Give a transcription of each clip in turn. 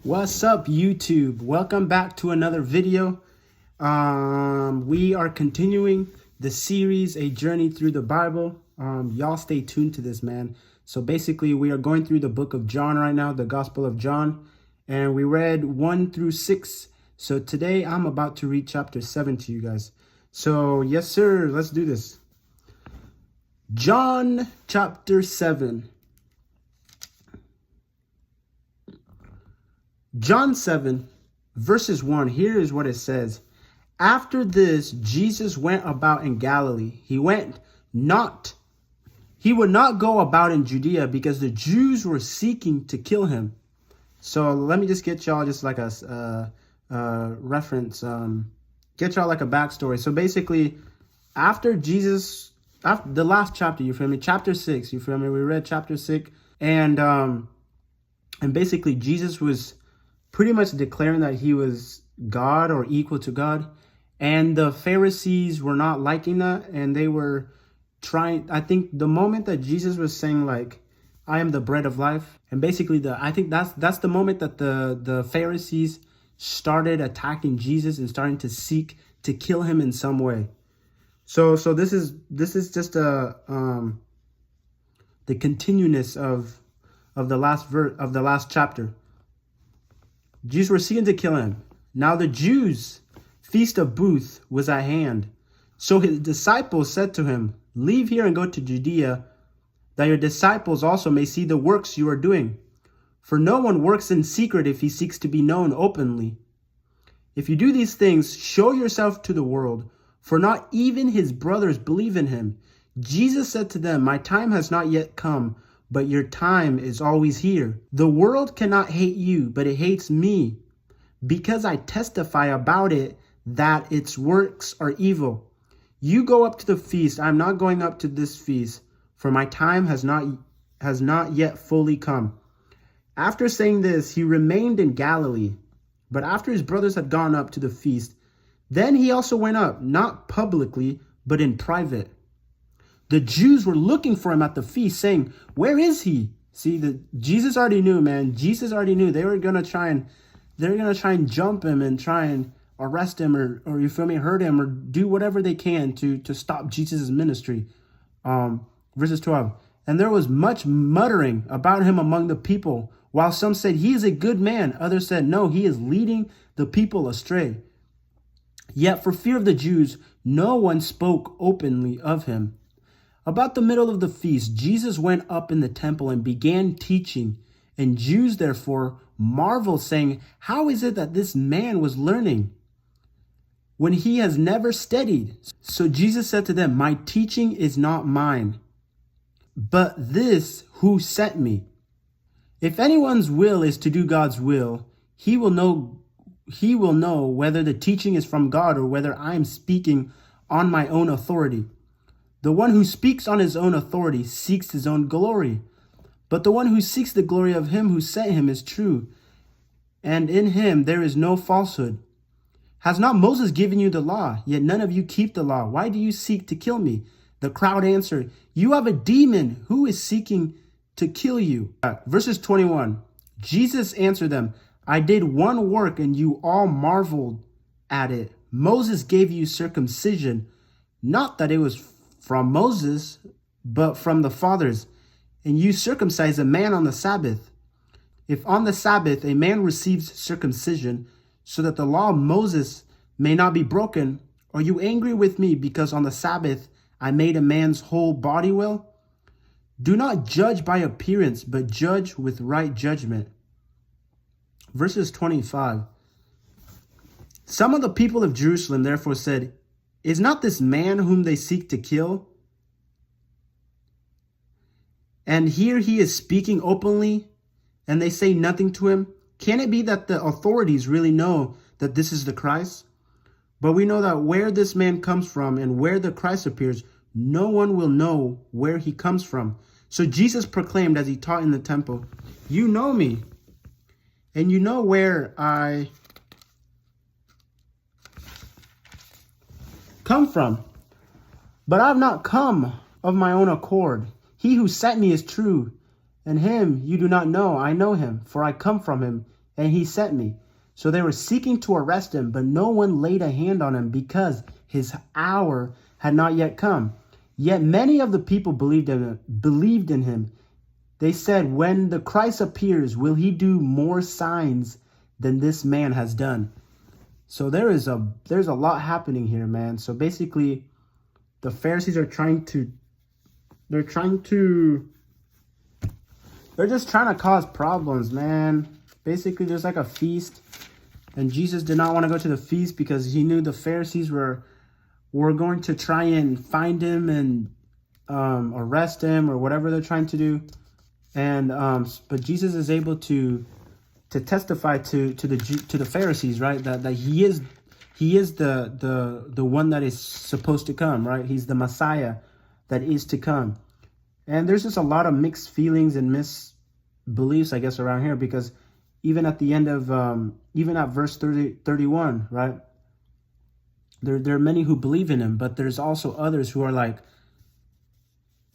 What's up, YouTube? Welcome back to another video. We are continuing the series, A Journey Through the Bible. Y'all stay tuned to this, man. So basically, we are going through the book of John right now, the Gospel of John. And we read 1 through 6. So today, I'm about to read chapter 7 to you guys. So, yes, sir. Let's do this. John chapter 7. John 7, verses 1, here is what it says. After this, Jesus went about in Galilee. He would not go about in Judea because the Jews were seeking to kill him. So let me just get y'all just like a reference, get y'all like a backstory. So basically, after the last chapter, you feel me? Chapter 6, you feel me? We read chapter 6, and basically Jesus was pretty much declaring that he was God or equal to God. And the Pharisees were not liking that. And they were trying, I think the moment that Jesus was saying like, I am the bread of life. And basically I think that's the moment that the Pharisees started attacking Jesus and starting to seek to kill him in some way. So this is just the continuance of the last verse of the last chapter. Jews were seeking to kill him. Now the Jews' feast of Booth was at hand. So his disciples said to him, leave here and go to Judea, that your disciples also may see the works you are doing. For no one works in secret if he seeks to be known openly. If you do these things, show yourself to the world, for not even his brothers believe in him. Jesus said to them, my time has not yet come, but your time is always here. The world cannot hate you, but it hates me, because I testify about it that its works are evil. You go up to the feast. I am not going up to this feast, for my time has not yet fully come. After saying this, he remained in Galilee. But after his brothers had gone up to the feast, then he also went up, not publicly, but in private. The Jews were looking for him at the feast, saying, where is he? See, Jesus already knew, man. Jesus already knew they were going to try and jump him and try and arrest him or you feel me, hurt him or do whatever they can to stop Jesus' ministry. Verses 12. And there was much muttering about him among the people, while some said he is a good man. Others said, no, he is leading the people astray. Yet for fear of the Jews, no one spoke openly of him. About the middle of the feast, Jesus went up in the temple and began teaching. And Jews therefore marveled, saying, how is it that this man was learning when he has never studied? So Jesus said to them, my teaching is not mine, but this who sent me. If anyone's will is to do God's will, he will know whether the teaching is from God or whether I am speaking on my own authority. The one who speaks on his own authority seeks his own glory, but the one who seeks the glory of him who sent him is true, and in him there is no falsehood. Has not Moses given you the law? Yet none of you keep the law. Why do you seek to kill me? The crowd answered, you have a demon. Who is seeking to kill you? Verses 21. Jesus answered them, I did one work and you all marveled at it. Moses gave you circumcision, not that it was from Moses, but from the fathers. And you circumcise a man on the Sabbath. If on the Sabbath a man receives circumcision, so that the law of Moses may not be broken, are you angry with me because on the Sabbath I made a man's whole body well? Do not judge by appearance, but judge with right judgment. Verses 25. Some of the people of Jerusalem therefore said, is not this man whom they seek to kill? And here he is speaking openly, and they say nothing to him. Can it be that the authorities really know that this is the Christ? But we know that where this man comes from and where the Christ appears, no one will know where he comes from. So Jesus proclaimed as he taught in the temple, you know me, and you know where I come from. But I have not come of my own accord. He who sent me is true, and him you do not know. I know him, for I come from him, and he sent me. So they were seeking to arrest him, but no one laid a hand on him because his hour had not yet come. Yet many of the people believed in him. They said, when the Christ appears, will he do more signs than this man has done? So there's a lot happening here, man. So basically, the Pharisees are they're just trying to cause problems, man. Basically, there's like a feast, and Jesus did not want to go to the feast because he knew the Pharisees were going to try and find him and arrest him or whatever they're trying to do. And but Jesus is able to testify to the Pharisees, right? That he is the one that is supposed to come, right? He's the Messiah that is to come. And there's just a lot of mixed feelings and misbeliefs, I guess, around here, because even at the end of even at verse 31, right? There are many who believe in him, but there's also others who are like,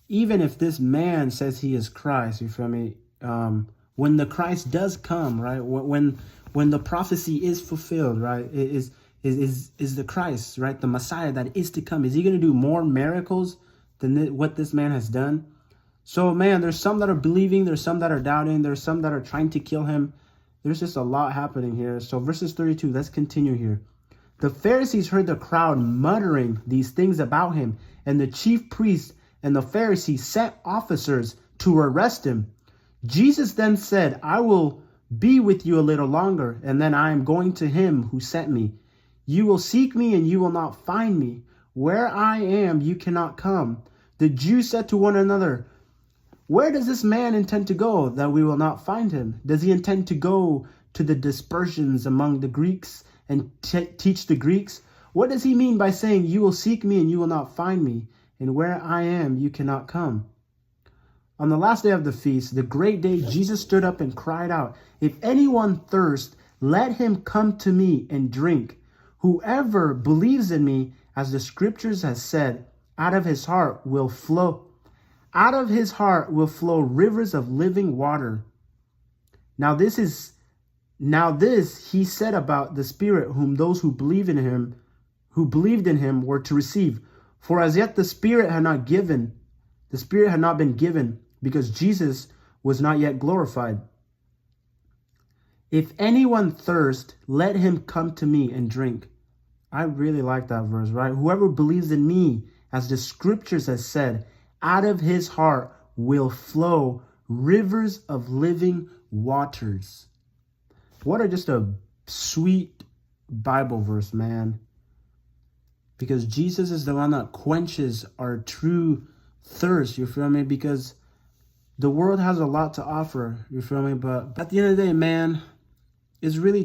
even if this man says he is Christ, you feel me? When the Christ does come, right? When the prophecy is fulfilled, right? Is the Christ, right? The Messiah that is to come. Is he going to do more miracles than what this man has done? So, man, there's some that are believing. There's some that are doubting. There's some that are trying to kill him. There's just a lot happening here. So verses 32, let's continue here. The Pharisees heard the crowd muttering these things about him, and the chief priests and the Pharisees sent officers to arrest him. Jesus then said, I will be with you a little longer, and then I am going to him who sent me. You will seek me, and you will not find me. Where I am, you cannot come. The Jews said to one another, where does this man intend to go that we will not find him? Does he intend to go to the dispersions among the Greeks and teach the Greeks? What does he mean by saying, you will seek me and you will not find me, and where I am you cannot come? On the last day of the feast, the great day, Jesus stood up and cried out, if anyone thirst, let him come to me and drink. Whoever believes in me, as the scriptures has said, out of his heart will flow rivers of living water. Now this he said about the Spirit, whom those who believed in him were to receive. For as yet the Spirit had not been given, because Jesus was not yet glorified. If anyone thirst, let him come to me and drink. I really like that verse, right? Whoever believes in me, as the scriptures has said, out of his heart will flow rivers of living waters. What a just a sweet Bible verse, man. Because Jesus is the one that quenches our true thirst, you feel me? Because the world has a lot to offer, you feel me? But at the end of the day, man, it's really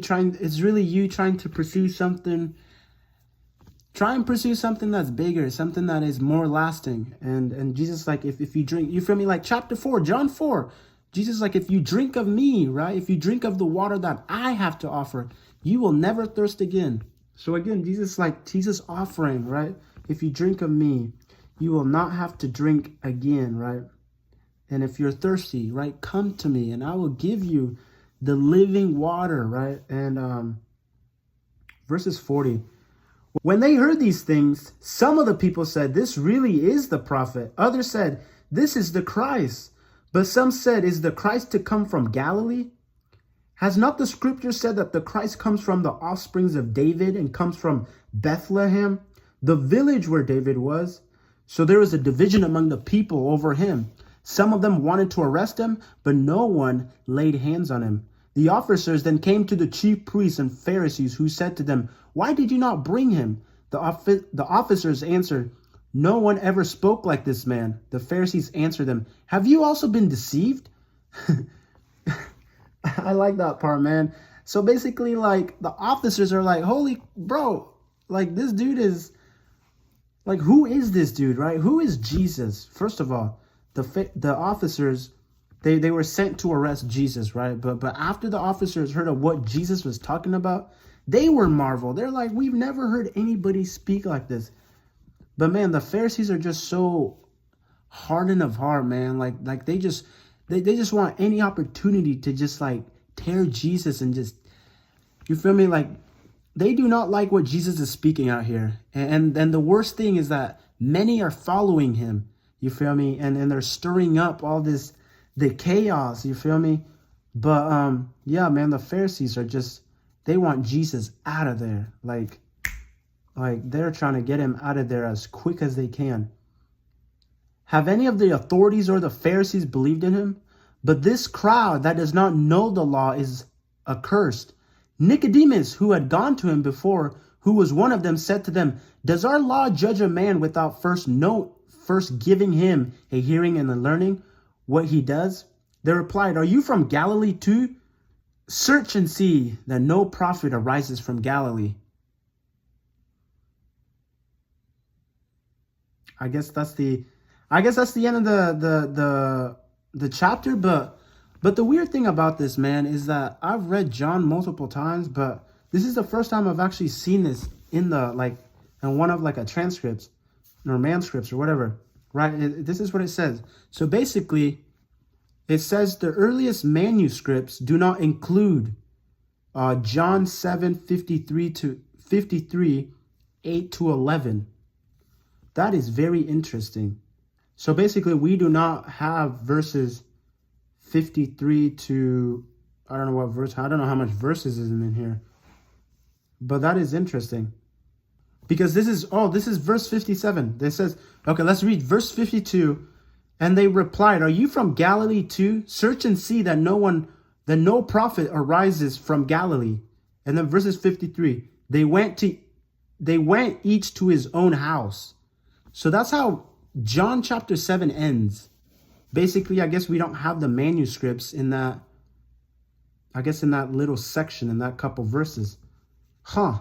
you trying to pursue something. Try and pursue something that's bigger, something that is more lasting. And Jesus, like, if you drink, you feel me? Like chapter 4, John 4, Jesus, like, if you drink of me, right? If you drink of the water that I have to offer, you will never thirst again. So again, Jesus offering, right? If you drink of me, you will not have to drink again, right? And if you're thirsty, right, come to me and I will give you the living water, right? And verses 40. When they heard these things, some of the people said, this really is the prophet. Others said, this is the Christ. But some said, is the Christ to come from Galilee? Has not the scripture said that the Christ comes from the offsprings of David and comes from Bethlehem, the village where David was? So there was a division among the people over him. Some of them wanted to arrest him, but no one laid hands on him. The officers then came to the chief priests and Pharisees, who said to them, why did you not bring him? The officers answered, no one ever spoke like this man. The Pharisees answered them, have you also been deceived? I like that part, man. So basically, like, the officers are like, holy bro, like, this dude is, like, who is this dude, right? Who is Jesus? First of all, the officers, they were sent to arrest Jesus, right? But after the officers heard of what Jesus was talking about, they were marveled. They're like, we've never heard anybody speak like this. But man, the Pharisees are just so hardened of heart, man. Like they just want any opportunity to just like tear Jesus and just, you feel me? Like, they do not like what Jesus is speaking out here. And the worst thing is that many are following him. You feel me? And they're stirring up all this, the chaos. You feel me? But yeah, man, the Pharisees are just, they want Jesus out of there. Like they're trying to get him out of there as quick as they can. Have any of the authorities or the Pharisees believed in him? But this crowd that does not know the law is accursed. Nicodemus, who had gone to him before, who was one of them, said to them, does our law judge a man without first giving him a hearing and a learning what he does? They replied, are you from Galilee too? Search and see that no prophet arises from Galilee. I guess that's the end of the chapter, but the weird thing about this, man, is that I've read John multiple times, but this is the first time I've actually seen this in one of like a transcripts or manuscripts or whatever, right? This is what it says. So basically, it says the earliest manuscripts do not include John 7:53 8 to 11. That is very interesting. So basically, we do not have verses 53 to, I don't know what verse, I don't know how much verses is in here. But that is interesting. Because this is verse 57. It says, okay, let's read verse 52. And they replied, are you from Galilee too? Search and see that no prophet arises from Galilee. And then verses 53, they went each to his own house. So that's how John chapter 7 ends. Basically, I guess we don't have the manuscripts in that, in that little section, in that couple verses. Huh.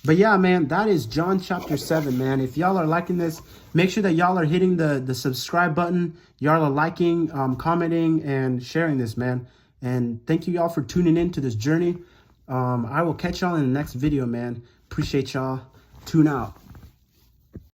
But yeah, man, that is John chapter 7, man. If y'all are liking this, make sure that y'all are hitting the subscribe button. Y'all are liking, commenting, and sharing this, man. And thank you y'all for tuning in to this journey. I will catch y'all in the next video, man. Appreciate y'all. Tune out.